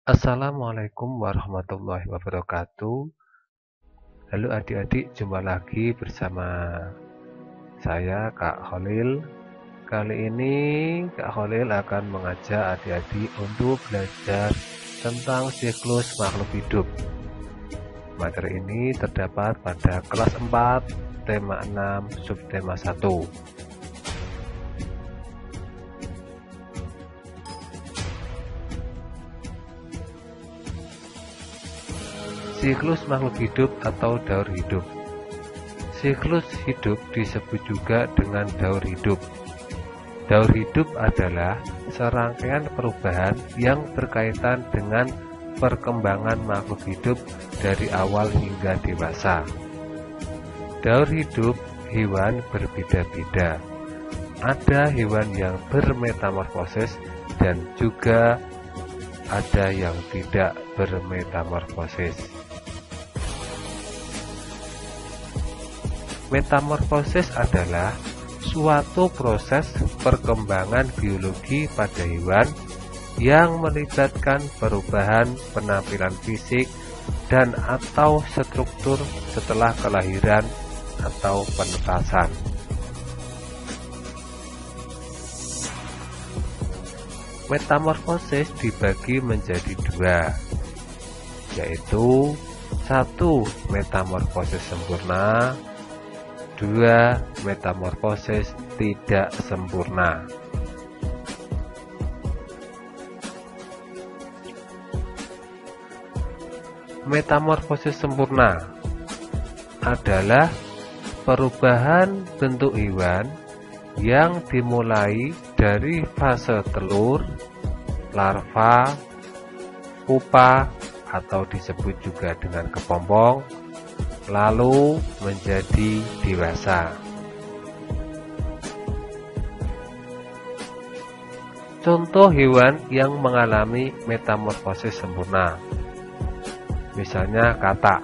Assalamualaikum warahmatullahi wabarakatuh. Halo adik-adik, jumpa lagi bersama saya Kak Khalil. Kali ini Kak Khalil akan mengajak adik-adik untuk belajar tentang siklus makhluk hidup. Materi ini terdapat pada kelas 4, tema 6, subtema 1. Siklus makhluk hidup atau daur hidup. Siklus hidup disebut juga dengan daur hidup. Daur hidup adalah serangkaian perubahan yang berkaitan dengan perkembangan makhluk hidup dari awal hingga dewasa. Daur hidup hewan berbeda-beda. Ada hewan yang bermetamorfosis dan juga ada yang tidak bermetamorfosis. Metamorfosis adalah suatu proses perkembangan biologi pada hewan yang melibatkan perubahan penampilan fisik dan atau struktur setelah kelahiran atau penetasan. Metamorfosis dibagi menjadi dua, yaitu 1. Metamorfosis sempurna, 2. Metamorfosis tidak sempurna. Metamorfosis sempurna adalah perubahan bentuk hewan yang dimulai dari fase telur, larva, pupa atau disebut juga dengan kepompong, lalu menjadi dewasa. Contoh hewan yang mengalami metamorfosis sempurna, misalnya katak.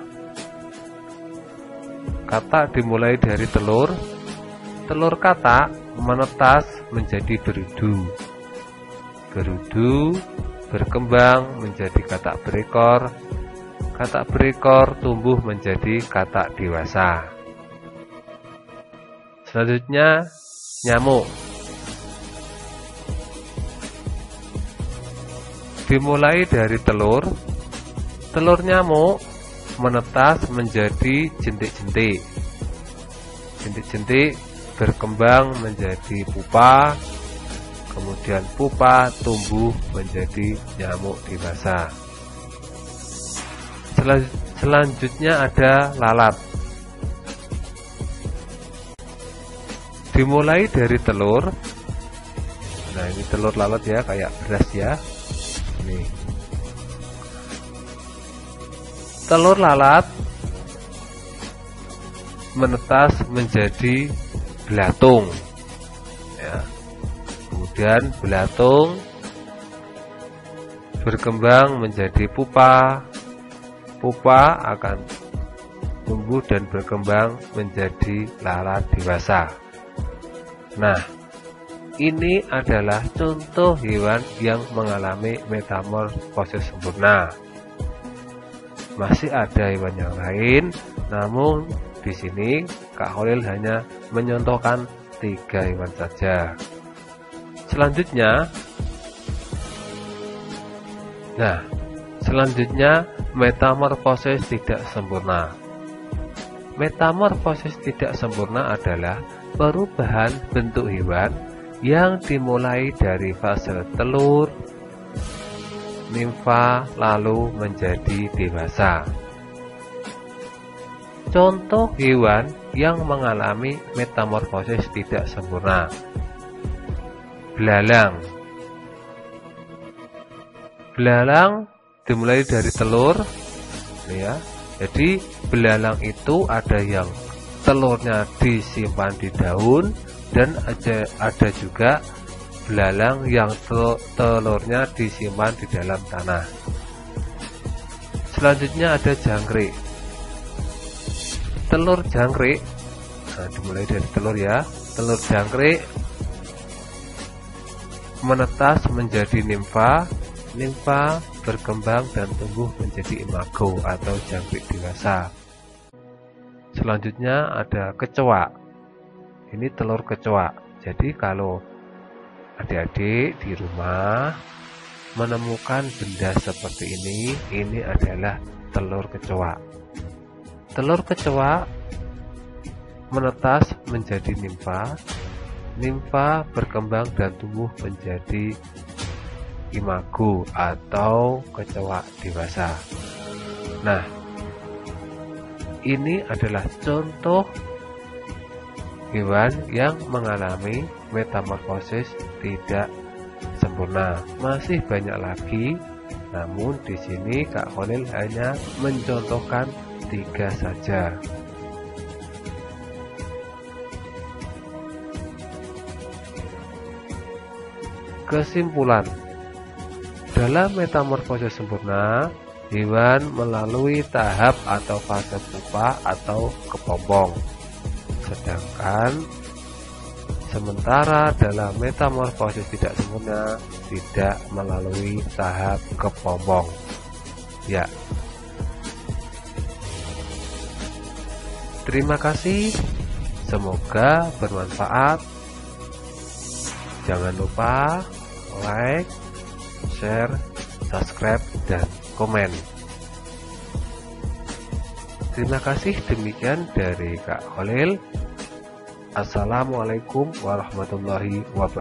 Katak dimulai dari telur. Telur katak menetas menjadi berudu. Berudu berkembang menjadi katak berekor. Katak berekor tumbuh menjadi katak dewasa. Selanjutnya, nyamuk. Dimulai dari telur. Telur nyamuk menetas menjadi jentik-jentik. Jentik-jentik berkembang menjadi pupa. Kemudian pupa tumbuh menjadi nyamuk dewasa. Selanjutnya ada lalat. Dimulai dari telur. Nah, ini telur lalat ya, kayak beras ya. Nih. Telur lalat menetas menjadi belatung. Ya. Kemudian belatung berkembang menjadi pupa. Pupa akan tumbuh dan berkembang menjadi lalat dewasa. Nah, ini adalah contoh hewan yang mengalami metamorfosis sempurna. Masih ada hewan yang lain, namun di sini Kak Khalil hanya menyontohkan 3 hewan saja. Selanjutnya, metamorfosis tidak sempurna. Metamorfosis tidak sempurna adalah perubahan bentuk hewan yang dimulai dari fase telur, nimfa, lalu menjadi dewasa. Contoh hewan yang mengalami metamorfosis tidak sempurna: belalang. Belalang dimulai dari telur, ya. Jadi belalang itu ada yang telurnya disimpan di daun dan ada juga belalang yang telurnya disimpan di dalam tanah. Selanjutnya ada jangkrik. Telur jangkrik, dimulai dari telur ya. Telur jangkrik menetas menjadi nimfa. nimfa berkembang dan tumbuh menjadi imago atau jangkrik dewasa. Selanjutnya ada kecoa. Ini telur kecoa. Jadi kalau adik-adik di rumah menemukan benda seperti ini adalah telur kecoa. Telur kecoa menetas menjadi nimfa. Nimfa berkembang dan tumbuh menjadi imago atau kecoa dewasa. Nah, ini adalah contoh hewan yang mengalami metamorfosis tidak sempurna. Masih banyak lagi, namun di sini Kak Khalil hanya mencontohkan 3 saja. Kesimpulan, dalam metamorfosis sempurna, hewan melalui tahap atau fase pupa atau kepompong. Sedangkan sementara dalam metamorfosis tidak sempurna tidak melalui tahap kepompong. Ya. Terima kasih. Semoga bermanfaat. Jangan lupa like, share, subscribe, dan komen. Terima kasih, demikian dari Kak Khalil. Assalamualaikum warahmatullahi wabarakatuh.